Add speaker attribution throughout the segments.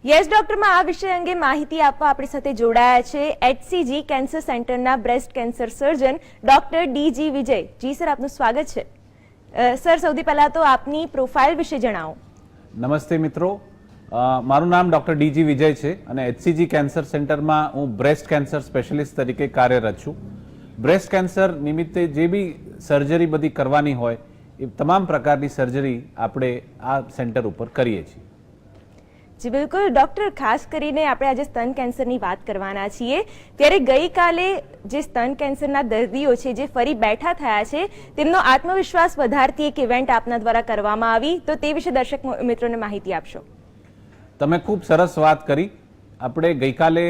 Speaker 1: Yes ડોક્ટરમાં આ વિષય અંગે માહિતી આપવા આપણી સાથે જોડાયા છે HCG કેન્સર સેન્ટરના breast cancer surgeon doctor D G Vijay. Ji sir, આપનું સ્વાગત છે. સર, સૌથી પહેલા તો આપની પ્રોફાઇલ વિશે જણાવો.
Speaker 2: નમસ્તે મિત્રો, મારું નામ ડોક્ટર ડીજી વિજય છે અને HCG કેન્સર સેન્ટરમાં હું બ્રેસ્ટ કેન્સર સ્પેશિયલિસ્ટ તરીકે કાર્યરત છું. બ્રેસ્ટ કેન્સર નિમિત્તે જે બી સર્જરી બધી કરવાની હોય એ તમામ પ્રકારની સર્જરી આપણે આ સેન્ટર ઉપર કરીએ છીએ.
Speaker 1: જી બિલકુલ ડોક્ટર, ખાસ કરીને આપણે આજે સ્તન કેન્સરની વાત કરવાના છીએ. ત્યારે ગઈકાલે જે સ્તન કેન્સરના દર્દીઓ છે જે ફરી બેઠા થયા છે તેમનો આત્મવિશ્વાસ વધારતી એક ઇવેન્ટ આપના દ્વારા કરવામાં આવી, તો તે વિશે દર્શક મિત્રોને માહિતી આપશો.
Speaker 2: તમે ખૂબ સરસ વાત કરી. આપણે ગઈકાલે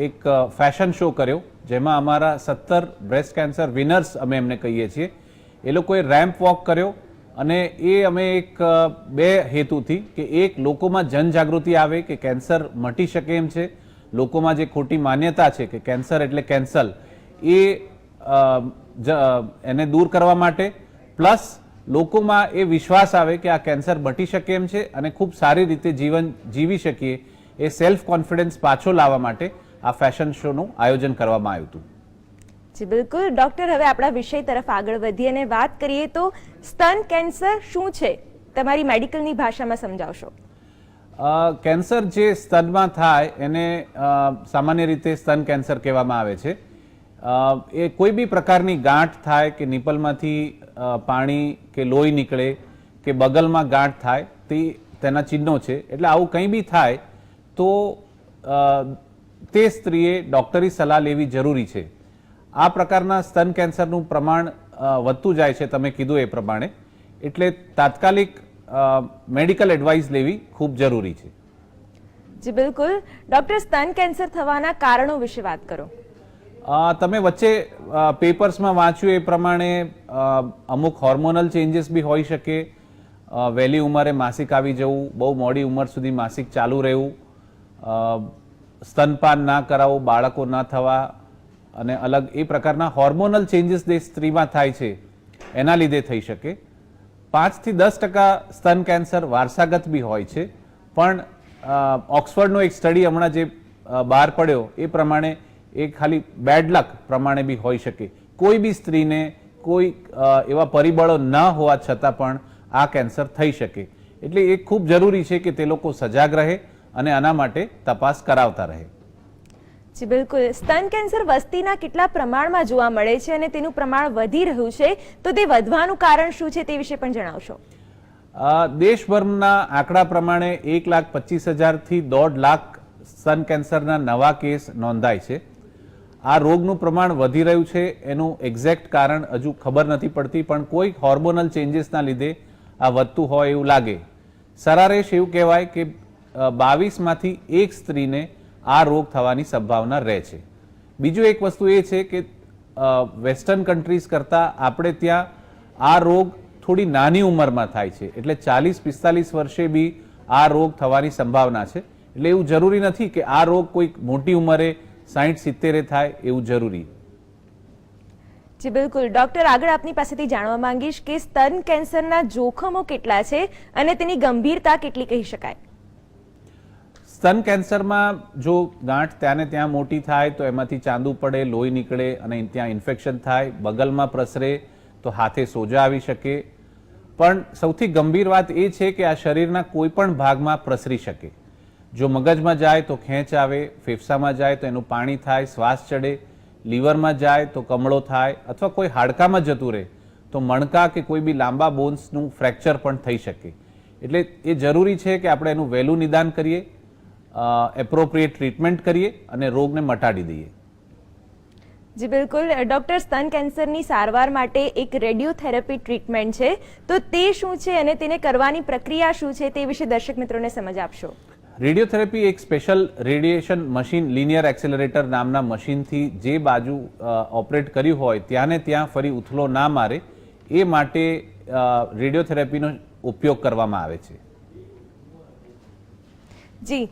Speaker 2: એક ફેશન શો કર્યો જેમાં અમારા 17 બ્રેસ્ટ કેન્સર વિનર્સ અમે એમને કહીએ છીએ, એ લોકોએ રેમ્પ વોક કર્યો અને એ અમે એક બે હેતુથી કે એક લોકોમાં જનજાગૃતિ આવે કે કેન્સર મટી શકે એમ છે, લોકોમાં જે ખોટી માન્યતા છે કે કેન્સર એટલે કેન્સલ એને દૂર કરવા માટે, પ્લસ લોકોમાં એ વિશ્વાસ આવે કે આ કેન્સર મટી શકે એમ છે અને ખૂબ સારી રીતે જીવન જીવી શકીએ, એ સેલ્ફ કોન્ફિડન્સ પાછો લાવવા માટે આ ફેશન શોનું આયોજન કરવામાં આવ્યું હતું.
Speaker 1: જી બિલકુલ ડોક્ટર, હવે આપણા વિષય તરફ આગળ વધીએ અને વાત કરીએ તો સ્તન કેન્સર શું છે, તમારી મેડિકલની ભાષામાં સમજાવશો.
Speaker 2: કેન્સર જે સ્તનમાં થાય એને સામાન્ય રીતે સ્તન કેન્સર કહેવામાં આવે છે. એ કોઈ બી પ્રકારની ગાંઠ થાય કે નિપલમાંથી પાણી કે લોહી નીકળે કે બગલમાં ગાંઠ થાય તેના ચિહ્નો છે. એટલે આવું કંઈ બી થાય તો તે સ્ત્રીએ ડૉક્ટરી સલાહ લેવી જરૂરી છે. આ પ્રકારના સ્તન કેન્સરનું પ્રમાણ વધતું જાય છે તમે કીધું એ પ્રમાણે, એટલે તાત્કાલિક મેડિકલ એડવાઇસ લેવી ખૂબ જરૂરી છે.
Speaker 1: જી બિલકુલ ડોક્ટર, સ્તન કેન્સર થવાના કારણો વિશે વાત કરો.
Speaker 2: તમે વચ્ચે પેપર્સમાં વાંચ્યું એ પ્રમાણે અમુક હોર્મોનલ ચેન્જીસ બી હોઈ શકે, વહેલી ઉંમરે માસિક આવી જવું, બહુ મોડી ઉંમર સુધી માસિક ચાલુ રહેવું, સ્તનપાન ના કરાવવું, બાળકો ના થવા અને અલગ એ પ્રકારના હોર્મોનલ ચેન્જીસ જે સ્ત્રીમાં થાય છે એના લીધે થઈ શકે. 5 થી 10% સ્તન કેન્સર વારસાગત બી હોય છે, પણ ઓક્સફર્ડનો એક સ્ટડી હમણાં જે બહાર પડ્યો એ પ્રમાણે એ ખાલી બેડ લક પ્રમાણે બી હોઈ શકે. કોઈ બી સ્ત્રીને કોઈ એવા પરિબળો ન હોવા છતાં પણ આ કેન્સર થઈ શકે. એટલે એ ખૂબ જરૂરી છે કે તે લોકો સજાગ રહે અને આના માટે તપાસ કરાવતા રહે.
Speaker 1: જી બિલકુલ, સ્તન કેન્સર વસ્તીના કેટલા પ્રમાણમાં જોવા મળે છે અને તેનું પ્રમાણ વધી રહ્યું છે, તો તે વધવાનું કારણ શું છે તે વિશે પણ જણાવશો.
Speaker 2: દેશભરના આંકડા પ્રમાણે 1,25,000 થી 1.5 લાખ સ્તન કેન્સરના નવા કેસ નોંધાય છે. આ રોગનું પ્રમાણ વધી રહ્યું છે એનું એક્ઝેક્ટ કારણ હજુ ખબર નથી પડતી, પણ કોઈ હોર્મોનલ ચેન્જીસના લીધે આ વધતું હોય એવું લાગે. સરારેશ એવું કહેવાય કે 22માંથી એક સ્ત્રીને આ રોગ થવાની સંભાવના રહે છે. બીજું એક વસ્તુ એ છે કે વેસ્ટર્ન કન્ટ્રીઝ કરતાં આપણે ત્યાં આ રોગ થોડી નાની ઉંમરમાં થાય છે, એટલે 40-45 વર્ષે બી આ રોગ થવાની સંભાવના છે. એટલે એવું જરૂરી નથી કે આ રોગ કોઈ મોટી ઉંમરે 60-70 થાય એવું જરૂરી.
Speaker 1: જી બિલકુલ ડોક્ટર, આગળ આપની પાસેથી જાણવા માંગીશ કે સ્તન કેન્સરના જોખમો કેટલા છે અને તેની ગંભીરતા કેટલી કહી શકાય.
Speaker 2: સ્તન કેન્સરમાં જો ગાંઠ ત્યાંને ત્યાં મોટી થાય તો એમાંથી ચાંદુ પડે, લોહી નીકળે અને ત્યાં ઇન્ફેક્શન થાય, બગલમાં પ્રસરે તો હાથે સોજા આવી શકે. પણ સૌથી ગંભીર વાત એ છે કે આ શરીરના કોઈ પણ ભાગમાં પ્રસરી શકે. જો મગજમાં જાય તો ખેંચ આવે, ફેફસામાં જાય તો એનું પાણી થાય, શ્વાસ ચડે, લીવરમાં જાય તો કમળો થાય, અથવા કોઈ હાડકામાં જતું રહે તો મણકા કે કોઈ બી લાંબા બોન્સનું ફ્રેક્ચર પણ થઈ શકે. એટલે એ જરૂરી છે કે આપણે એનું વહેલું નિદાન કરીએ, એપ્રોપ્રિએટ ટ્રીટમેન્ટ કરીએ અને રોગને મટાડી દઈએ.
Speaker 1: જી બિલકુલ ડોક્ટર, સ્તન કેન્સરની સારવાર માટે એક રેડિયોથેરાપી ટ્રીટમેન્ટ છે, તો તે શું છે અને તેને કરવાની પ્રક્રિયા શું છે તે વિશે દર્શક મિત્રોને સમજ આપશો.
Speaker 2: રેડિયોથેરાપી એક સ્પેશિયલ રેડિયેશન મશીન, લિનિયર એક્સેલરેટર નામના મશીનથી જે બાજુ ઓપરેટ કર્યું હોય ત્યાંને ત્યાં ફરી ઉથલો ના મારે એ માટે રેડિયોથેરાપીનો ઉપયોગ કરવામાં આવે છે.
Speaker 1: જી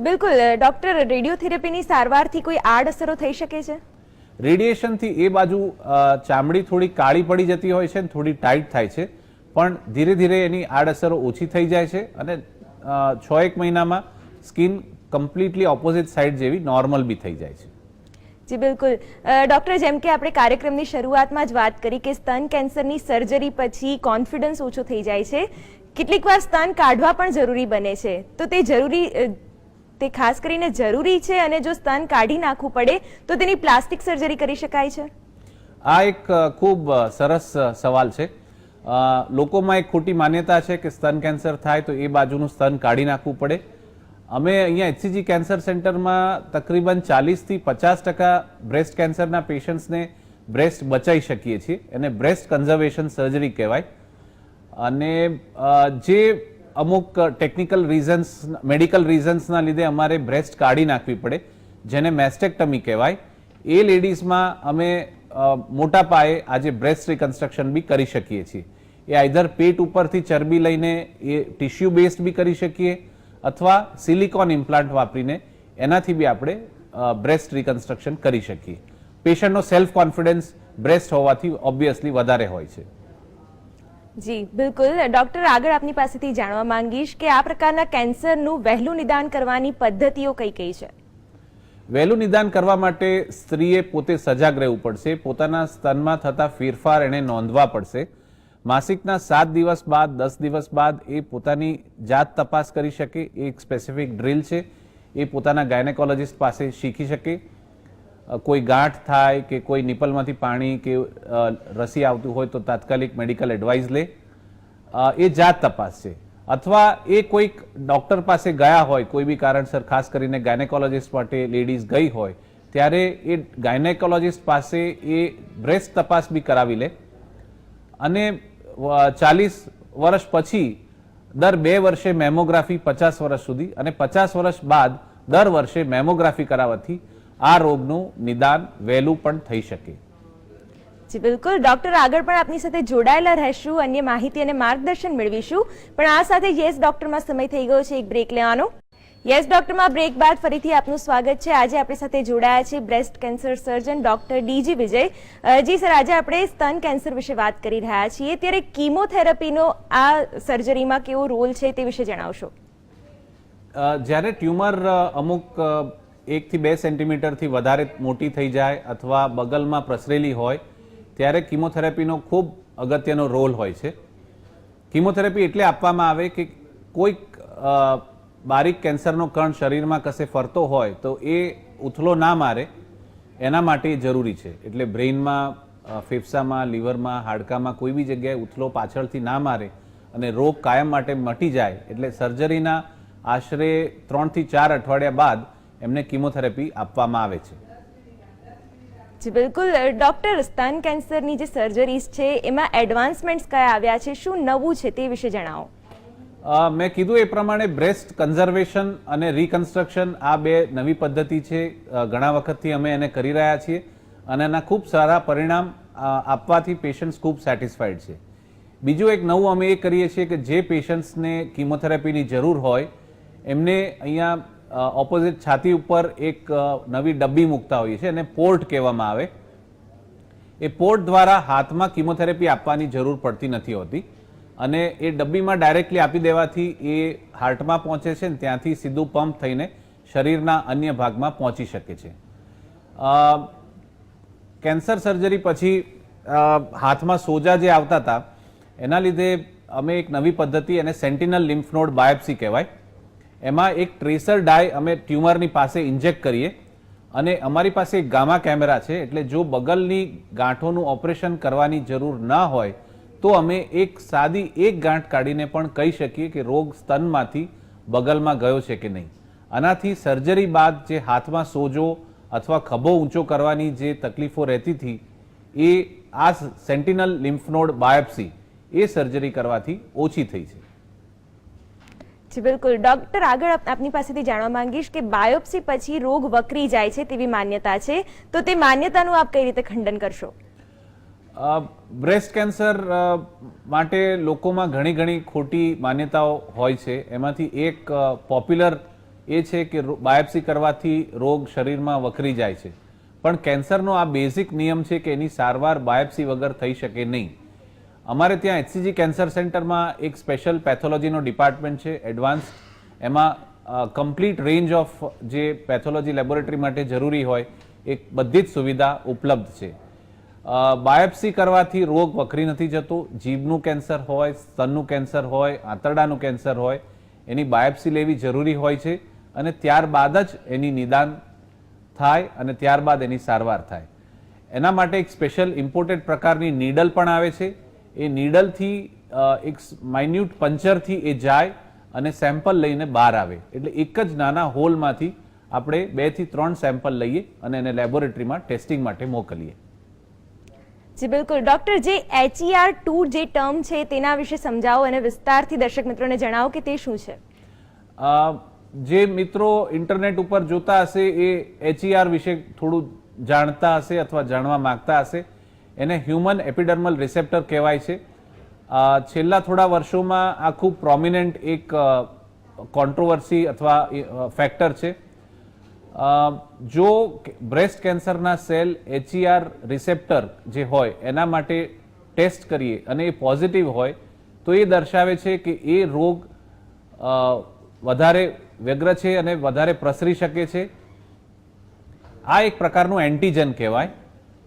Speaker 1: બિલકુલ ડોક્ટર, રેડિયોથેરાપીની સારવારથી કોઈ આડઅસરો થઈ શકે છે.
Speaker 2: રેડિયેશનથી એ બાજુ ચામડી થોડી કાળી પડી જતી હોય છે, થોડી ટાઈટ થાય છે, પણ ધીરે ધીરે એની આડઅસરો ઓછી થઈ જાય છે અને 6-1 મહિનામાં સ્કિન કમ્પ્લીટલી ઓપોઝિટ સાઇડ જેવી નોર્મલ બી થઈ જાય છે.
Speaker 1: જી બિલકુલ ડૉક્ટર, જેમ કે આપણે કાર્યક્રમની શરૂઆતમાં જ વાત કરી કે સ્તન કેન્સરની સર્જરી પછી કોન્ફિડન્સ ઓછો થઈ જાય છે, કેટલીક વાર સ્તન કાઢવા પણ જરૂરી બને છે, તો તે ખાસ કરીને જરૂરી છે અને જો સ્તન કાઢી નાખવું પડે તો તેની પ્લાસ્ટિક સર્જરી કરી શકાય છે?
Speaker 2: આ એક ખૂબ સરસ સવાલ છે. લોકોમાં એક ખોટી માન્યતા છે કે સ્તન કેન્સર થાય તો એ બાજુનું સ્તન કાઢી નાખવું પડે. અમે અહીંયા HCG કેન્સર સેન્ટરમાં તકરીબન 40% થી 50% બ્રેસ્ટ કેન્સરના પેશન્ટ્સને બ્રેસ્ટ બચાવી શકીએ છીએ, એને બ્રેસ્ટ કન્ઝર્વેશન સર્જરી કહેવાય. અને જે અમુક ટેકનિકલ રીઝન્સ, મેડિકલ રીઝન્સના લીધે અમારે બ્રેસ્ટ કાઢી નાખવી પડે, જેને મેસ્ટેક્ટમી કહેવાય, એ લેડીઝમાં અમે મોટા પાયે આજે બ્રેસ્ટ રિકન્સ્ટ્રક્શન બી કરી શકીએ છીએ. એ આઈધર પેટ ઉપરથી ચરબી લઈને એ ટિશ્યુ બેઝડ બી કરી શકીએ અથવા સિલિકોન ઇમ્પ્લાન્ટ વાપરીને એનાથી બી આપણે બ્રેસ્ટ રિકન્સ્ટ્રક્શન કરી શકીએ. પેશન્ટનો સેલ્ફ કોન્ફિડન્સ બ્રેસ્ટ હોવાથી ઓબ્વિયસલી વધારે હોય છે.
Speaker 1: જી બિલકુલ ડૉક્ટર, આગળ આપની પાસેથી જાણવા માંગીશ કે આ પ્રકારના કેન્સરનું વહેલું નિદાન કરવાની પદ્ધતિઓ કઈ કઈ છે?
Speaker 2: વહેલું નિદાન કરવા માટે સ્ત્રીએ પોતે સજાગ રહેવું પડશે, પોતાના સ્તનમાં થતા ફેરફાર એણે નોંધવા પડશે. માસિકના 7 દિવસ બાદ 10 દિવસ બાદ એ પોતાની જાત તપાસ કરી શકે. એક સ્પેસિફિક ડ્રીલ છે, એ પોતાના ગાયનેકોલોજિસ્ટ પાસે શીખી શકે. કોઈ ગાંઠ થાય કે કોઈ નિપલમાંથી પાણી કે રસી આવતું હોય તો તાત્કાલિક મેડિકલ એડવાઇસ લે, એ જાત તપાસ છે. અથવા એ કોઈક ડૉક્ટર પાસે ગયા હોય, કોઈ બી કારણસર, ખાસ કરીને ગાયનેકોલોજિસ્ટ માટે લેડીઝ ગઈ હોય, ત્યારે એ ગાયનેકોલોજિસ્ટ પાસે એ બ્રેસ્ટ તપાસ બી કરાવી લે. અને 40 વર્ષ પછી દર 2 વર્ષે મેમોગ્રાફી, 50 વર્ષ સુધી, અને 50 વર્ષ બાદ દર વર્ષે મેમોગ્રાફી કરાવવાથી આ રોગનું નિદાન વહેલું પણ થઈ શકે.
Speaker 1: જી બિલકુલ ડૉક્ટર, આગળ પણ આપની સાથે જોડાયેલા રહેશું, અન્ય માહિતી અને માર્ગદર્શન મેળવીશું, પણ આ સાથે યસ ડૉક્ટરમાં સમય થઈ ગયો છે એક બ્રેક લેવાનો. યસ ડૉક્ટરમાં બ્રેક બાદ ફરીથી આપનું સ્વાગત છે. આજે આપણી સાથે જોડાયા છે બ્રેસ્ટ કેન્સર સર્જન ડૉક્ટર DG વિજય. જી સર, આજે આપણે સ્તન કેન્સર વિશે વાત કરી રહ્યા છીએ, ત્યારે કીમોથેરાપીનો આ સર્જરીમાં કેવો રોલ છે તે વિશે જણાવશો.
Speaker 2: જ્યારે ટ્યુમર અમુક 1 થી 2 સેન્ટીમીટરથી વધારે મોટી થઈ જાય અથવા બગલમાં પ્રસરેલી હોય ત્યારે કીમોથેરાપીનો ખૂબ અગત્યનો રોલ હોય છે. કીમોથેરાપી એટલે આપવામાં આવે કે કોઈક બારીક કેન્સરનો કણ શરીરમાં કશે ફરતો હોય તો એ ઉથલો ના મારે, એના માટે જરૂરી છે. એટલે બ્રેઇનમાં, ફેફસામાં, લીવરમાં, હાડકામાં કોઈ બી જગ્યાએ ઉથલો પાછળથી ના મારે અને રોગ કાયમ માટે મટી જાય, એટલે સર્જરીના આશરે 3 થી 4 અઠવાડિયા બાદ એમને કીમોથેરાપી આપવામાં આવે છે.
Speaker 1: જી બિલકુલ ડૉક્ટર, સ્તન કેન્સરની જે સર્જરીઝ છે એમાં એડવાન્સમેન્ટ્સ કયા આવ્યા છે, શું નવું છે તે વિશે જણાવો.
Speaker 2: મેં કીધું એ પ્રમાણે બ્રેસ્ટ કન્ઝર્વેશન અને રિકન્સ્ટ્રક્શન આ 2 નવી પદ્ધતિ છે. ઘણા વખતથી અમે એને કરી રહ્યા છીએ અને એના ખૂબ સારા પરિણામ આપવાથી પેશન્ટ્સ ખૂબ સેટિસ્ફાઈડ છે. બીજું એક નવું અમે એ કરીએ છીએ કે જે પેશન્ટ્સને કીમોથેરાપીની જરૂર હોય એમને અહીંયા ઓપોઝિટ છાતી ઉપર એક નવી ડબ્બી મૂકતા હોઈએ છીએ, એને પોર્ટ કહેવામાં આવે. એ પોર્ટ દ્વારા હાથમાં કીમોથેરાપી આપવાની જરૂર પડતી નથી હોતી અને એ ડબ્બીમાં ડાયરેક્ટલી આપી દેવાથી એ હાર્ટમાં પહોંચે છે અને ત્યાંથી સીધું પંપ થઈને શરીરના અન્ય ભાગમાં પહોંચી શકે છે. કેન્સર સર્જરી પછી હાથમાં સોજા જે આવતા હતા એના લીધે અમે એક નવી પદ્ધતિ, એને સેન્ટિનલ લિમ્ફ નોડ બાયોપ્સી કહેવાય, એમાં એક ટ્રેસર ડાય અમે ટ્યુમરની પાસે ઇન્જેક્ટ કરીએ અને અમારી પાસે એક ગામા કેમેરા છે, એટલે જો બગલની ગાંઠોનું ઓપરેશન કરવાની જરૂર ના હોય તો અમે એક સાદી એક ગાંઠ કાઢીને પણ કહી શકીએ કે રોગ સ્તનમાંથી બગલમાં ગયો છે કે નહીં. આનાથી સર્જરી બાદ જે હાથમાં સોજો અથવા ખભો ઊંચો કરવાની જે તકલીફો રહેતી હતી એ આ સેન્ટિનલ લિમ્ફ નોડ બાયોપ્સી એ સર્જરી કરવાથી ઓછી થઈ છે.
Speaker 1: જી બિલકુલ ડૉક્ટર, આગળ આપની પાસેથી જાણવા માંગીશ કે બાયોપ્સી પછી રોગ વકરી જાય છે તેવી માન્યતા છે, તો તે માન્યતાનું આપ કઈ રીતે ખંડન કરશો?
Speaker 2: બ્રેસ્ટ કેન્સર માટે લોકોમાં ઘણી ખોટી માન્યતાઓ હોય છે. એમાંથી એક પોપ્યુલર એ છે કે બાયોપ્સી કરવાથી રોગ શરીરમાં વકરી જાય છે, પણ કેન્સરનો આ બેઝિક નિયમ છે કે એની સારવાર બાયોપ્સી વગર થઈ શકે નહીં. અમારે ત્યાં HCG કેન્સર સેન્ટરમાં એક સ્પેશિયલ પેથોલોજીનો ડિપાર્ટમેન્ટ છે, એડવાન્સ એમાં કમ્પ્લીટ રેન્જ ઓફ જે પેથોલોજી લેબોરેટરી માટે જરૂરી હોય એ બધી જ સુવિધા ઉપલબ્ધ છે. બાયોપ્સી કરવાથી રોગ વખરી નથી જતો. જીભનું કેન્સર હોય, સ્તનનું કેન્સર હોય, આંતરડાનું કેન્સર હોય, એની બાયોપ્સી લેવી જરૂરી હોય છે અને ત્યારબાદ જ એની નિદાન થાય અને ત્યારબાદ એની સારવાર થાય. એના માટે એક સ્પેશિયલ ઇમ્પોર્ટેડ પ્રકારની નીડલ પણ આવે છે. એ નીડલથી એક માઇન્યુટ પંચરથી એ જાય અને સેમ્પલ લઈને બહાર આવે. એટલે એક જ નાના હોલમાંથી આપણે 2 થી 3 સેમ્પલ લઈએ અને એને લેબોરેટરીમાં ટેસ્ટિંગ માટે મોકલીએ.
Speaker 1: જી બિલકુલ ડોક્ટર, જે HER2 જે ટર્મ છે તેના વિશે સમજાવો અને વિસ્તારથી દર્શક મિત્રોને જણાવો કે તે શું છે.
Speaker 2: જે મિત્રો ઇન્ટરનેટ ઉપર જોતા હશે એ HER વિશે થોડું જાણતા હશે અથવા જાણવા માંગતા હશે. એને હ્યુમન એપિડર્મલ રિસેપ્ટર કહેવાય છે. છેલ્લા થોડા વર્ષોમાં આ ખૂબ પ્રોમિનન્ટ એક કોન્ટ્રોવર્સી અથવા ફેક્ટર છે. જો બ્રેસ્ટ કેન્સરના સેલ HER રિસેપ્ટર જે હોય એના માટે ટેસ્ટ કરીએ અને એ પોઝિટિવ હોય તો એ દર્શાવે છે કે એ રોગ વધારે વ્યગ્ર છે અને વધારે પ્રસરી શકે છે. આ એક પ્રકારનું એન્ટીજન કહેવાય.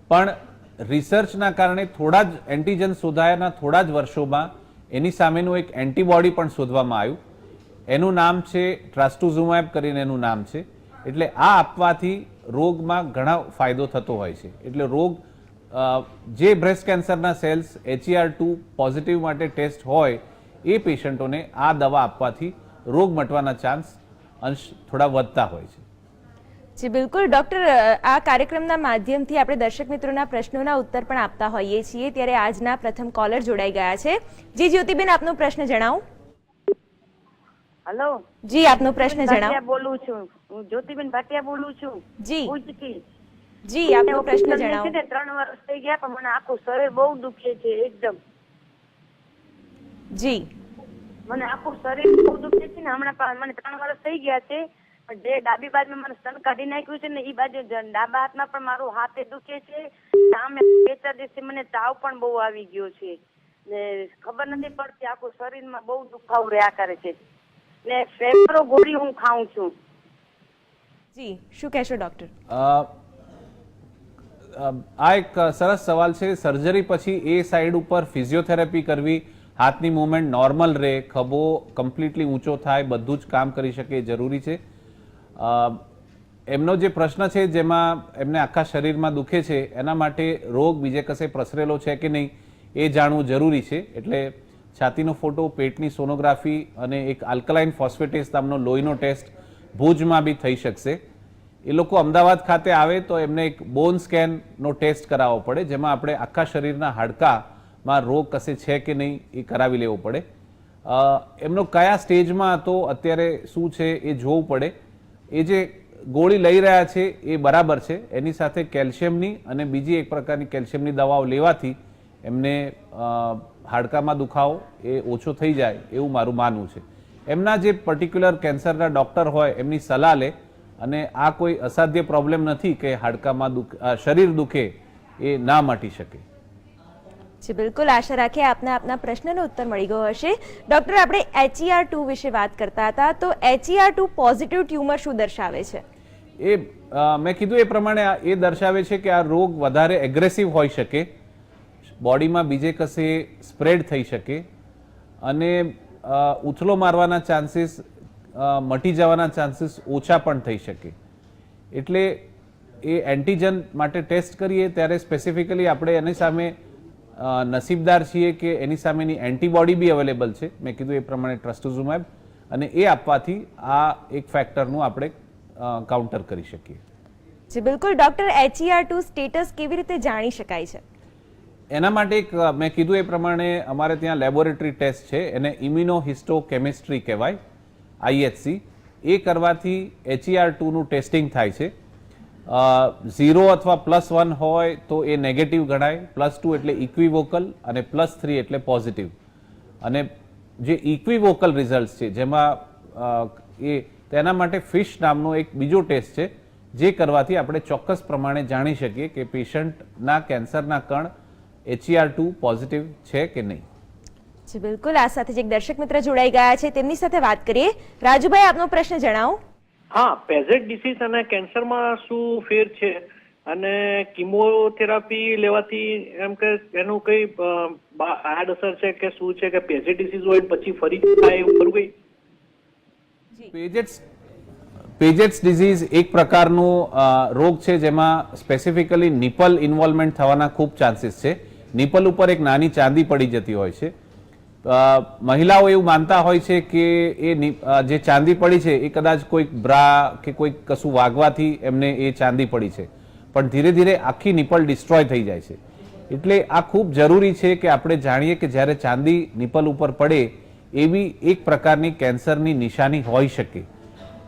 Speaker 2: પણ રિસર્ચના કારણે થોડા જ એન્ટીજન શોધાયાના થોડા જ વર્ષોમાં એની સામેનું એક એન્ટીબોડી પણ શોધવામાં આવ્યું. એનું નામ છે ટ્રાસ્ટુઝુમેબ કરીને એનું નામ છે. એટલે આ આપવાથી રોગમાં ઘણા ફાયદો થતો હોય છે. એટલે રોગ જે બ્રેસ્ટ કેન્સરના સેલ્સ HER2 પોઝિટિવ માટે ટેસ્ટ હોય એ પેશન્ટોને આ દવા આપવાથી રોગ મટવાના ચાન્સ અંશ થોડા વધતા હોય છે.
Speaker 1: જી બિલકુલ ડોક્ટર, આ કાર્યક્રમના માધ્યમથી આપણે દર્શક મિત્રોના પ્રશ્નોના ઉત્તર પણ આપતા હોઈએ છીએ. ત્યારે આજના પ્રથમ કોલર જોડાઈ ગયા છે. જી જ્યોતિબેન, આપનો પ્રશ્ન જણાવો.
Speaker 3: હેલો
Speaker 1: જી, આપનો પ્રશ્ન જણાવો.
Speaker 3: બોલું છું, હું જ્યોતિબેન ભાટિયા બોલું છું.
Speaker 1: જી
Speaker 3: ભુજથી.
Speaker 1: જી, આપનો પ્રશ્ન
Speaker 3: મને
Speaker 1: જણાવો.
Speaker 3: છે ને 3 વર્ષ થઈ ગયા પણ મને આખું શરીર બહુ દુખે છે એકદમ.
Speaker 1: જી,
Speaker 3: મને આખું શરીર બહુ દુખે છે ને હમણાં મને 3 વર્ષ થઈ ગયા છે. પણ જે ડાબી બાજુમાં મને સ્તન કાઢી નાખ્યું છે ને એ બાજુ ડાબા હાથમાં પણ મારું હાથે દુખે છે. સામે 2-4 દિવસથી મને તાવ પણ બહુ આવી ગયો છે ને ખબર નથી પડતી, આખું શરીરમાં બહુ દુખાવો રહ્યા કરે છે ને ફેફરો ગોળી હું ખાઉં છું.
Speaker 1: જી, શું કહેશો ડોક્ટર?
Speaker 2: આ એક સરસ સવાલ છે. સર્જરી પછી એ સાઈડ ઉપર ફિઝિયોથેરાપી કરવી, હાથની મૂવમેન્ટ નોર્મલ રહે, ખભો કમ્પ્લીટલી ઊંચો થાય, બધું જ કામ કરી શકે એ જરૂરી છે. એમનો જે પ્રશ્ન છે જેમાં એમને આખા શરીરમાં દુખે છે એના માટે રોગ બીજે કશે પ્રસરેલો છે કે નહીં એ જાણવું જરૂરી છે. એટલે છાતીનો ફોટો, પેટની સોનોગ્રાફી અને એક આલ્કલાઇન ફોસ્ફેટેસ નામનો લોહીનો ટેસ્ટ ભુજમાં બી થઈ શકશે. એ લોકો અમદાવાદ ખાતે આવે તો એમને એક બોન સ્કેનનો ટેસ્ટ કરાવવો પડે, જેમાં આપણે આખા શરીરના હાડકામાં રોગ કશે છે કે નહીં એ કરાવી લેવો પડે. એમનો કયા સ્ટેજમાં હતો, અત્યારે શું છે એ જોવું પડે. એ જે ગોળી લઈ રહ્યા છે એ બરાબર છે. એની સાથે કેલ્શિયમની અને બીજી એક પ્રકારની કેલ્શિયમની દવાઓ લેવાથી એમને હાડકામાં દુખાવો એ ઓછો થઈ જાય એવું મારું માનવું છે. એમના જે પર્ટિક્યુલર કેન્સરના ડૉક્ટર હોય એમની સલાહ લે અને આ કોઈ અસાધ્ય પ્રોબ્લેમ નથી કે હાડકામાં શરીર દુખે એ ના મટી શકે.
Speaker 1: જી બિલકુલ, આશા રાખીએ આપને આપના પ્રશ્નનો ઉત્તર મળી ગયો હશે. ડોક્ટર, આપણે HER2 વિશે વાત કરતા હતા, તો HER2 પોઝિટિવ ટ્યુમર શું દર્શાવે છે?
Speaker 2: એ મેં કીધું એ પ્રમાણે એ દર્શાવે છે કે આ રોગ વધારે એગ્રેસિવ હોઈ શકે, બોડીમાં બીજે કશે સ્પ્રેડ થઈ શકે અને ઉથલો મારવાના ચાન્સીસ, મટી જવાના ચાન્સીસ ઓછા પણ થઈ શકે. એટલે એ એન્ટીજન માટે ટેસ્ટ કરીએ ત્યારે સ્પેસિફિકલી આપણે એની સામે નસીબદાર છીએ કે એની સામેની એન્ટીબોડી બી અવેલેબલ છે. મેં કીધું એ પ્રમાણે ટ્રસ્ટુઝુમેબ, અને એ આપવાથી આ એક ફેક્ટરનું આપણે કાઉન્ટર કરી શકીએ.
Speaker 1: જી બિલકુલ ડોક્ટર, HER2 સ્ટેટસ કેવી રીતે જાણી શકાય છે?
Speaker 2: એના માટે એક મેં કીધું એ પ્રમાણે અમારે ત્યાં લેબોરેટરી ટેસ્ટ છે, એને ઇમ્યુનોહિસ્ટોકેમિસ્ટ્રી કહેવાય, IHC. એ કરવાથી HER2નું ટેસ્ટિંગ થાય છે. 0 અથવા +1 હોય તો એ નેગેટિવ ગણાય, +2 એટલે ઇક્વિવોકલ અને +3 એટલે પોઝિટિવ. અને જે ઇક્વિવોકલ રિઝલ્ટ છે જેમાં તેના માટે ફિશ નામનો એક બીજો ટેસ્ટ છે જે કરવાથી આપણે ચોક્કસ પ્રમાણે જાણી શકીએ કે પેશન્ટના કેન્સરના કણ HER2 પોઝિટિવ છે કે નહીં.
Speaker 1: જી બિલકુલ, આ સાથે જ એક દર્શક મિત્ર જોડાઈ ગયા છે, તેમની સાથે વાત કરીએ. રાજુભાઈ, આપનો પ્રશ્ન જણાવો.
Speaker 4: હા, પેઝેટ ડિસીઝ અને કેન્સરમાં શું ફેર છે અને કિમોથેરાપી લેવાથી એમ કે એનું કઈ આડઅસર છે કે શું છે કે પેઝેટ ડિસીઝ હોય પછી ફરી થાય એવું ખરું કઈ?
Speaker 2: પેજેટ્સ ડિઝીઝ એક પ્રકારનું રોગ છે જેમાં સ્પેસિફિકલી નિપલ ઇન્વોલ્વમેન્ટ થવાના ખૂબ ચાન્સીસ છે. નિપલ ઉપર એક નાની ચાંદી પડી જતી હોય છે. મહિલાઓ એવું માનતા હોય છે કે એ જે ચાંદી પડી છે એ કદાચ કોઈક બ્રા કે કોઈક કશું વાગવાથી એમને એ ચાંદી પડી છે, પણ ધીરે ધીરે આખી નિપલ ડિસ્ટ્રોય થઈ જાય છે. એટલે આ ખૂબ જરૂરી છે કે આપણે જાણીએ કે જ્યારે ચાંદી નિપલ ઉપર પડે એવી એક પ્રકારની કેન્સરની નિશાની હોઈ શકે.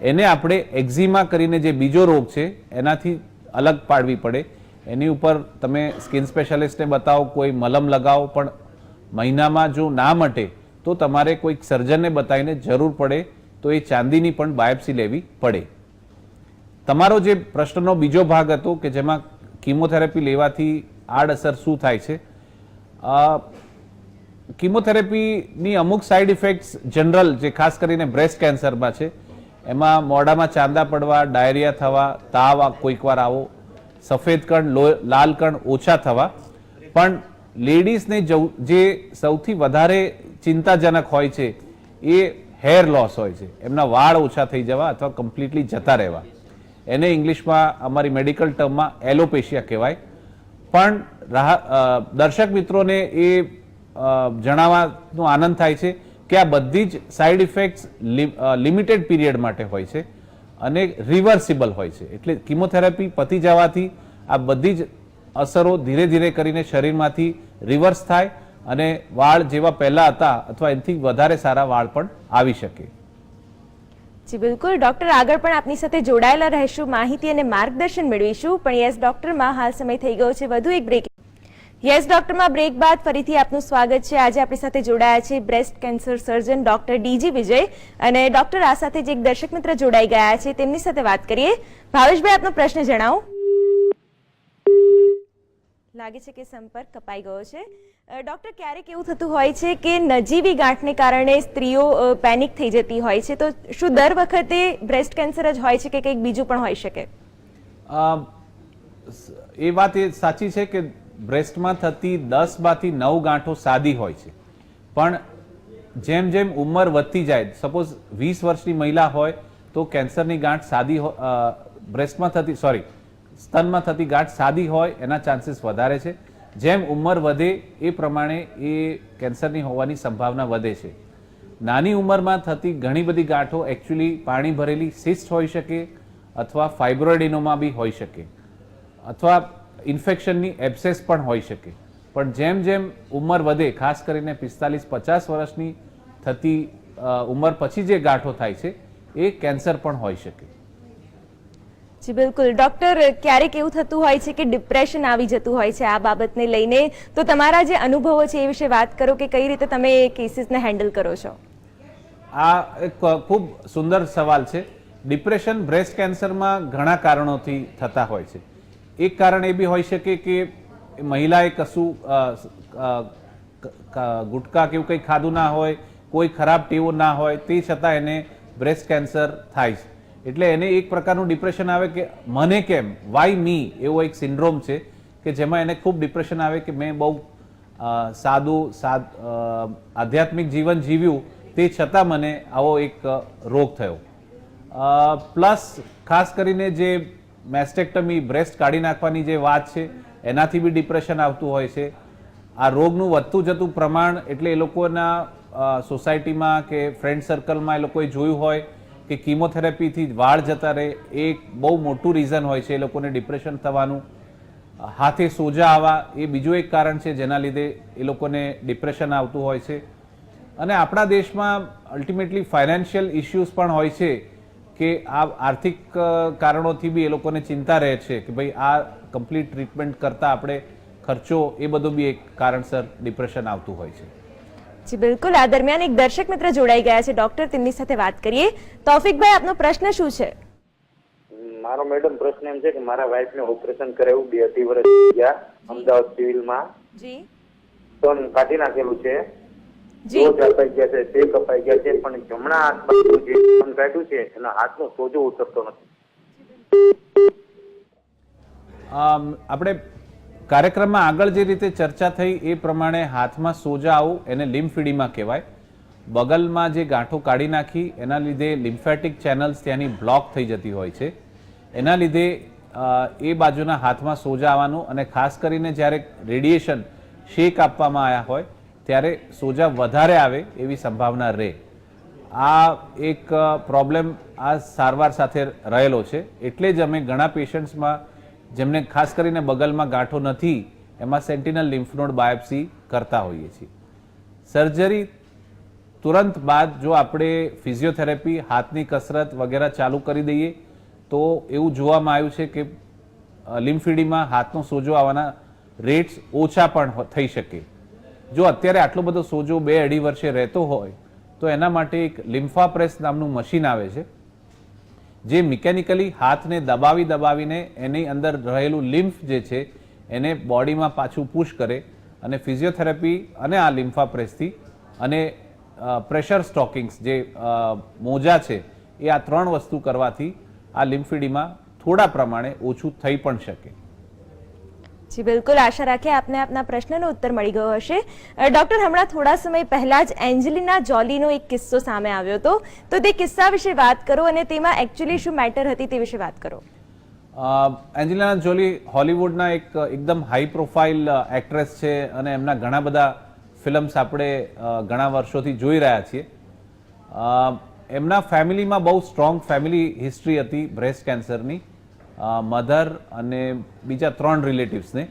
Speaker 2: એને આપણે એક્ઝિમા કરીને જે બીજો રોગ છે એનાથી અલગ પાડવી પડે. એની ઉપર તમે સ્કિન સ્પેશિયાલિસ્ટને બતાવો, કોઈ મલમ લગાવો, પણ મહિનામાં જો ના મટે તો તમારે કોઈક સર્જનને બતાવીને જરૂર પડે તો એ ચાંદીની પણ બાયોપ્સી લેવી પડે. તમારો જે પ્રશ્નનો બીજો ભાગ હતો કે જેમાં કિમોથેરાપી લેવાથી આડઅસર શું થાય છે, કિમોથેરાપીની અમુક સાઇડ ઇફેક્ટ્સ જનરલ જે ખાસ કરીને બ્રેસ્ટ કેન્સરમાં છે એમાં મોઢામાં ચાંદા પડવા, ડાયરિયા થવા, તાવ કોઈક વાર આવો, સફેદ કણ, લાલ કણ ઓછા થવા. પણ લેડીઝને જે સૌથી વધારે ચિંતાજનક હોય છે એ હેર લોસ હોય છે. એમના વાળ ઓછા થઈ જવા અથવા કમ્પ્લીટલી જતા રહેવા. એને ઇંગ્લિશમાં અમારી મેડિકલ ટર્મમાં એલોપેશિયા કહેવાય. પણ દર્શક મિત્રોને એ જણાવવાનો આનંદ થાય છે કે આ બધી જ સાઇડ ઇફેક્ટ્સ લિમિટેડ પીરિયડ માટે હોય છે અને રિવર્સિબલ હોય છે. એટલે કિમોથેરાપી પતી જવાથી આ બધી જ અસરો ધીરે ધીરે કરીને શરીરમાંથી રિવર્સ થાય અને વાળ જેવા પહેલા હતા અથવા એનાથી વધારે સારા વાળ પણ આવી શકે.
Speaker 1: જી બિલકુલ ડોક્ટર, આગળ પણ આપની સાથે જોડાયેલા રહેશું, માહિતી અને માર્ગદર્શન મેળવીશું. પણ યસ ડોક્ટરમાં હાલ સમય થઈ ગયો છે વધુ એક બ્રેક. યસ ડોક્ટરમાં બ્રેક બાદ ફરીથી આપનું સ્વાગત છે. આજે આપણી સાથે જોડાયા છે breast cancer surgeon doctor D G Vijay અને ડોક્ટર આ સાથે જ એક દર્શક મિત્ર જોડાઈ ગયા છે, તેમની સાથે વાત કરીએ. ભાવેશભાઈ, આપનો પ્રશ્ન જણાવો. લાગે છે કે સંપર્ક કપાઈ ગયો છે. ડોક્ટર, ક્યારેક એવું થતું હોય છે કે નજીવી ગાંઠને કારણે સ્ત્રીઓ પેનિક થઈ જતી હોય છે, તો શું દર વખતે બ્રેસ્ટ કેન્સર જ હોય છે કે કંઈક બીજું પણ હોઈ શકે?
Speaker 2: એ વાત એ સાચી છે કે બ્રેસ્ટમાં થતી 10 માંથી 9 ગાંઠો સાદી હોય છે, પણ જેમ જેમ ઉંમર વધતી જાય, સપોઝ 20 વર્ષની મહિલા હોય તો કેન્સરની ગાંઠ સાદી સ્તનમાં થતી ગાંઠ સાદી હોય એના ચાન્સીસ વધારે છે. જેમ ઉંમર વધે એ પ્રમાણે એ કેન્સરની હોવાની સંભાવના વધે છે. નાની ઉંમરમાં થતી ઘણી બધી ગાંઠો એકચ્યુઅલી પાણી ભરેલી સિસ્ટ હોઈ શકે અથવા ફાઇબ્રોઇડિનોમા બી હોઈ શકે અથવા ઇન્ફેક્શનની એબ્સેસ પણ હોઈ શકે. પણ જેમ જેમ ઉંમર વધે, ખાસ કરીને 45-50 વર્ષની થતી ઉંમર પછી જે ગાંઠો થાય છે એ કેન્સર પણ હોઈ શકે.
Speaker 1: જી બિલકુલ ડોક્ટર, ક્યારેક એવું થતું હોય છે કે ડિપ્રેશન આવી જતું હોય છે આ બાબતને લઈને, તો તમારા જે અનુભવો છે એ વિશે વાત કરો કે કઈ રીતે તમે એ કેસીસને હેન્ડલ કરો છો.
Speaker 2: આ એક ખૂબ સુંદર સવાલ છે. ડિપ્રેશન બ્રેસ્ટ કેન્સરમાં ઘણા કારણોથી થતા હોય છે. એક કારણ એ બી હોઈ શકે કે મહિલાએ કશું ગુટકા કે એવું કંઈ ખાધું ના હોય, કોઈ ખરાબ ટેવો ના હોય, તે છતાં એને બ્રેસ્ટ કેન્સર થાય છે. એટલે એને એક પ્રકારનું ડિપ્રેશન આવે કે મને કેમ, વાય મી, એવો એક સિન્ડ્રોમ છે કે જેમાં એને ખૂબ ડિપ્રેશન આવે કે મેં બહુ સાદું આધ્યાત્મિક જીવન જીવ્યું તે છતાં મને આવો એક રોગ થયો. પ્લસ ખાસ કરીને જે મેસ્ટેક્ટમી, બ્રેસ્ટ કાઢી નાખવાની જે વાત છે એનાથી બી ડિપ્રેશન આવતું હોય છે. આ રોગનું વધતું જતું પ્રમાણ, એટલે એ લોકોના સોસાયટીમાં કે ફ્રેન્ડ સર્કલમાં એ લોકોએ જોયું હોય કે કિમોથેરાપીથી વાળ જતા રહે, એ બહુ મોટું રીઝન હોય છે એ લોકોને ડિપ્રેશન થવાનું. હાથે સોજા આવવા એ બીજું એક કારણ છે જેના લીધે એ લોકોને ડિપ્રેશન આવતું હોય છે. અને આપણા દેશમાં અલ્ટિમેટલી ફાઇનાન્શિયલ ઇશ્યુઝ પણ હોય છે કે આ આર્થિક કારણોથી બી એ લોકોને ચિંતા રહે છે કે ભાઈ આ કમ્પ્લીટ ટ્રીટમેન્ટ કરતાં આપણે ખર્ચો, એ બધું બી એક કારણસર ડિપ્રેશન આવતું હોય છે.
Speaker 1: જી બિલકુલ, આ દરમિયાન એક દર્શક મિત્ર જોડાઈ ગયા છે ડોક્ટર, તેમની સાથે વાત કરીએ. તૌફિકભાઈ, આપનો પ્રશ્ન શું છે?
Speaker 5: મારો મેડમ પ્રશ્ન એમ છે કે મારા વાઇફ ને ઓપરેશન કરાવ્યું 2-2.5 વર્ષ ગયા અમદાવાદ સિવિલમાં.
Speaker 1: જી.
Speaker 5: સ્ટોન કાઢી નાખેલું છે
Speaker 1: જી.
Speaker 5: રોજ અપાઈ ગયા છે, તે કપાઈ ગયા છે, પણ જમણા હાથ બાજુ જે સ્તન કાઢ્યું છે એના હાથનો સોજો ઉતરતો નથી.
Speaker 2: આપણે કાર્યક્રમમાં આગળ જે રીતે ચર્ચા થઈ એ પ્રમાણે હાથમાં સોજા આવું એને લિમ્ફેડિમા કહેવાય. બગલમાં જે ગાંઠો કાઢી નાખી એના લીધે લિમ્ફેટિક ચેનલ્સ ત્યાંની બ્લોક થઈ જતી હોય છે. એના લીધે એ બાજુના હાથમાં સોજા આવવાનું, અને ખાસ કરીને જ્યારે રેડિયેશન શેક આપવામાં આવ્યા હોય ત્યારે સોજા વધારે આવે એવી સંભાવના રહે. આ એક પ્રોબ્લેમ આ સારવાર સાથે રહેલો છે. એટલે જ અમે ઘણા પેશન્ટ્સમાં જેમને ખાસ કરીને બગલમાં ગાંઠો નથી એમાં સેન્ટિનલ લિમ્ફ નોડ બાયોપ્સી કરતા હોઈએ છીએ. સર્જરી તુરંત બાદ જો આપણે ફિઝિયોથેરાપી, હાથની કસરત વગેરે ચાલુ કરી દઈએ તો એવું જોવામાં આવ્યું છે કે લિમ્ફેડિમા, હાથનો સોજો આવવાના રેટ્સ ઓછા પણ થઈ શકે. જો અત્યારે આટલો બધો સોજો 2-2.5 વર્ષે રહેતો હોય તો એના માટે એક લિમ્ફાપ્રેસ નામનું મશીન આવે છે જે મિકેનિકલી હાથને દબાવીને એની અંદર રહેલું લિમ્ફ જે છે એને બોડીમાં પાછું પુશ કરે, અને ફિઝિયોથેરાપી અને આ લિમ્ફાપ્રેસથી અને પ્રેશર સ્ટોકિંગ્સ જે મોજા છે એ આ 3 વસ્તુ કરવાથી આ લિમ્ફેડિમા થોડા પ્રમાણે ઓછું થઈ પણ શકે.
Speaker 1: જી બિલકુલ, આશા રાખીએ આપને આપના પ્રશ્નનો ઉત્તર મળી ગયો હશે. ડોક્ટર, હમણાં થોડા સમય પહેલા જ એન્જલિના જોલીનો એક કિસ્સો સામે આવ્યો હતો, તો તે કિસ્સા વિશે વાત કરો અને તેમાં એકચ્યુઅલી શું મેટર હતી તે વિશે વાત કરો.
Speaker 2: એન્જલિના જોલી હોલિવૂડના એકદમ હાઈ પ્રોફાઇલ એક્ટ્રેસ છે અને એમના ઘણા બધા ફિલ્મ્સ આપણે ઘણા વર્ષોથી જોઈ રહ્યા છીએ. એમના ફેમિલીમાં બહુ સ્ટ્રોંગ ફેમિલી હિસ્ટ્રી હતી બ્રેસ્ટ કેન્સરની, મધર અને બીજા 3 રિલેટિવ્સને.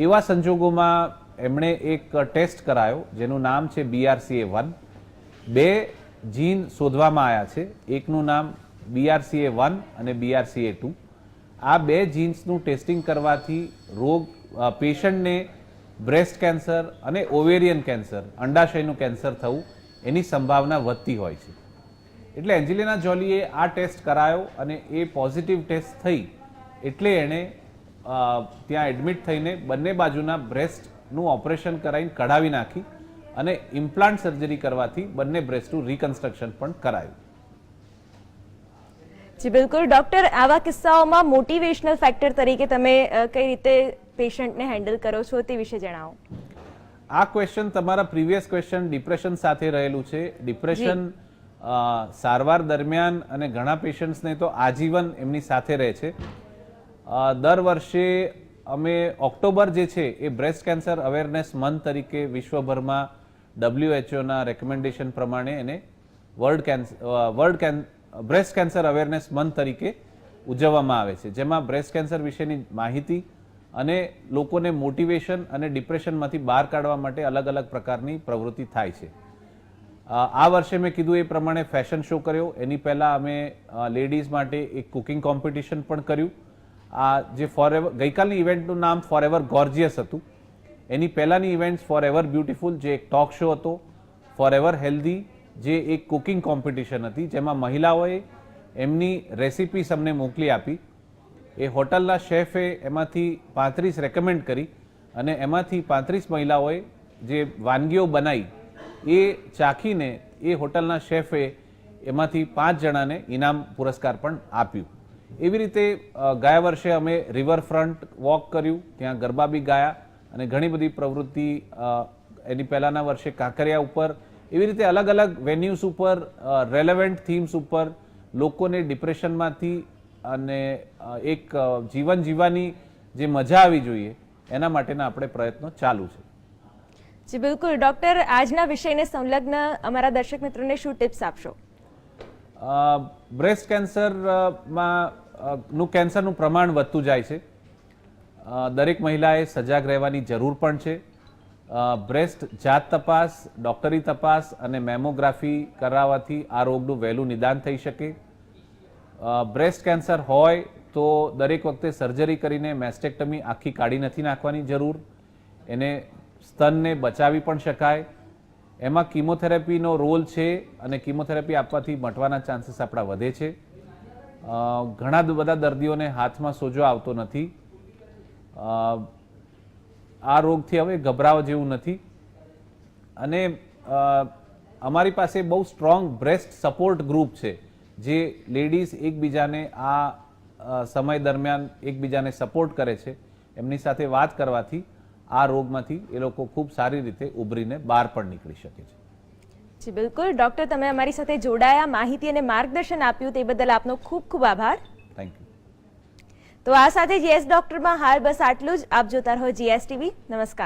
Speaker 2: એવા સંજોગોમાં એમણે એક ટેસ્ટ કરાયો જેનું નામ છે BRCA1. 2 જીન શોધવામાં આવ્યા છે, એકનું નામ BRCA1 અને BRCA2. આ 2 જીન્સનું ટેસ્ટિંગ કરવાથી પેશન્ટને બ્રેસ્ટ કેન્સર અને ઓવેરિયન કેન્સર, અંડાશયનું કેન્સર થવું એની સંભાવના વધતી હોય છે. એટલે એન્જલિના જોલીએ આ ટેસ્ટ કરાયો અને એ પોઝિટિવ ટેસ્ટ થઈ એટલે એણે ત્યાં એડમિટ થઈને બંને બાજુના બ્રેસ્ટનું ઓપરેશન કરાવીને કઢાવી નાખી અને ઇમ્પ્લાન્ટ સર્જરી કરવાથી બંને બ્રેસ્ટનું રિકન્સ્ટ્રક્શન પણ કરાયું.
Speaker 1: જી બિલકુલ. ડોક્ટર, આવા કિસ્સાઓમાં મોટિવેશનલ ફેક્ટર તરીકે તમે કઈ રીતે પેશન્ટને હેન્ડલ કરો છો તે વિશે જણાવો.
Speaker 2: આ ક્વેશ્ચન તમારા પ્રીવિયસ ક્વેશ્ચન ડિપ્રેશન સાથે રહેલું છે. ડિપ્રેશન સારવાર દરમિયાન અને ઘણા પેશન્ટ્સને તો આજીવન એમની સાથે રહે છે. દર વર્ષે અમે ઓક્ટોબર જે છે એ બ્રેસ્ટ કેન્સર અવેરનેસ મંથ તરીકે વિશ્વભરમાં WHOના રેકમેન્ડેશન પ્રમાણે એને બ્રેસ્ટ કેન્સર અવેરનેસ મંથ તરીકે ઉજવવામાં આવે છે, જેમાં બ્રેસ્ટ કેન્સર વિશેની માહિતી અને લોકોને મોટિવેશન અને ડિપ્રેશનમાંથી બહાર કાઢવા માટે અલગ અલગ પ્રકારની પ્રવૃત્તિ થાય છે. આ વર્ષે મેં કીધું એ પ્રમાણે ફેશન શો કર્યો. એની પહેલાં અમે લેડીઝ માટે એક કુકિંગ કોમ્પિટિશન પણ કર્યું. આ જે ગઈકાલની ઇવેન્ટનું નામ ફોરએવર ગોર્જિયસ હતું. એની પહેલાંની ઇવેન્ટ ફોરએવર બ્યુટીફુલ જે એક ટોક શો હતો, ફોરએવર હેલ્ધી જે એક કુકિંગ કોમ્પિટિશન હતી જેમાં મહિલાઓએ એમની રેસિપીસ અમને મોકલી આપી. એ હોટલના શેફે એમાંથી 35 રેકમેન્ડ કરી અને એમાંથી 35 મહિલાઓએ જે વાનગીઓ બનાવી એ ચાખીને એ હોટલના શેફે એમાંથી 5 જણાને ઇનામ પુરસ્કાર પણ આપ્યું. એવી રીતે ગયા વર્ષે અમે રિવરફ્રન્ટ વોક કર્યું, ત્યાં ગરબા બી ગાયા અને ઘણી બધી પ્રવૃત્તિ એની પહેલાંના વર્ષે કાંકરિયા ઉપર, એવી રીતે અલગ અલગ વેન્યુઝ ઉપર રેલેવન્ટ થીમ્સ ઉપર લોકોને ડિપ્રેશનમાંથી અને એક જીવન જીવવાની જે મજા આવી જોઈએ એના માટેના આપણે પ્રયત્નો ચાલુ છે.
Speaker 1: જી બિલકુલ. ડોક્ટર, આજના વિષયને સંલગ્ન અમારા દર્શક મિત્રોને શું ટિપ્સ આપશો?
Speaker 2: બ્રેસ્ટ કેન્સરનું પ્રમાણ વધતું જાય છે. દરેક મહિલાએ સજાગ રહેવાની જરૂર પણ છે. બ્રેસ્ટ જાત તપાસ, ડોક્ટરી તપાસ અને મેમોગ્રાફી કરાવવાથી આ રોગનું વહેલું નિદાન થઈ શકે. બ્રેસ્ટ કેન્સર હોય તો દરેક વખતે સર્જરી કરીને મેસ્ટેક્ટમી આખી કાઢી નથી નાખવાની જરૂર. એને સ્તનને બચાવી પણ શકાય. એમાં કીમોથેરાપીનો રોલ છે અને કીમોથેરાપી આપવાથી મટવાના ચાન્સીસ આપણા વધે છે. ઘણા બધા દર્દીઓને હાથમાં સોજો આવતો નથી. આ રોગથી હવે ગભરાવા જેવું નથી અને અમારી પાસે બહુ સ્ટ્રોંગ બ્રેસ્ટ સપોર્ટ ગ્રુપ છે, જે લેડીઝ એકબીજાને આ સમય દરમિયાન એકબીજાને સપોર્ટ કરે છે. એમની સાથે વાત કરવાથી આ રોગમાંથી એ લોકો ખૂબ સારી રીતે ઉભરીને બહાર પણ નીકળી શકે છે.
Speaker 1: જી બિલકુલ ડૉક્ટર, તમે અમારી સાથે જોડાયા, માહિતી અને માર્ગદર્શન આપ્યું તે બદલ આપનો ખૂબ ખૂબ આભાર.
Speaker 2: Thank you.
Speaker 1: તો આ સાથે યસ ડૉક્ટરમાં હાલ બસ આટલું જ. આપ જોતા રહો GS TV. નમસ્કાર.